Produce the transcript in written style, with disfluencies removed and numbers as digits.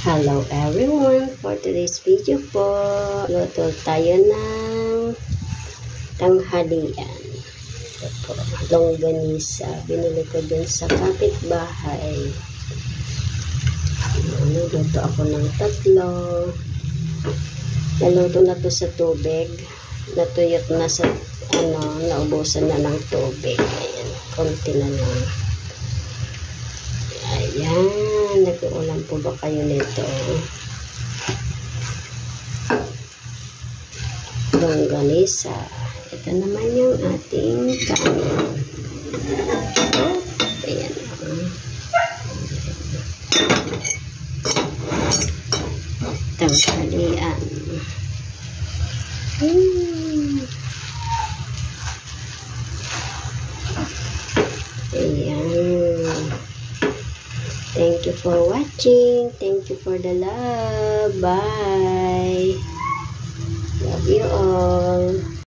Hello everyone! For today's video po, luto tayo ng tanghalian. Ito po, longganisa. Binili ko dun sa kapitbahay. Luto ako ng 3. Naluto na to sa tubig. Natuyot na sa, naubusan na ng tubig. Ayan, konti na lang. Ayan, nag-uulam po ba kayo nito? Longganisa. Ito naman yung ating kanin. Ayan. Tanghalian. Ayan. Thank you for watching. Thank you for the love. Bye. Love you all.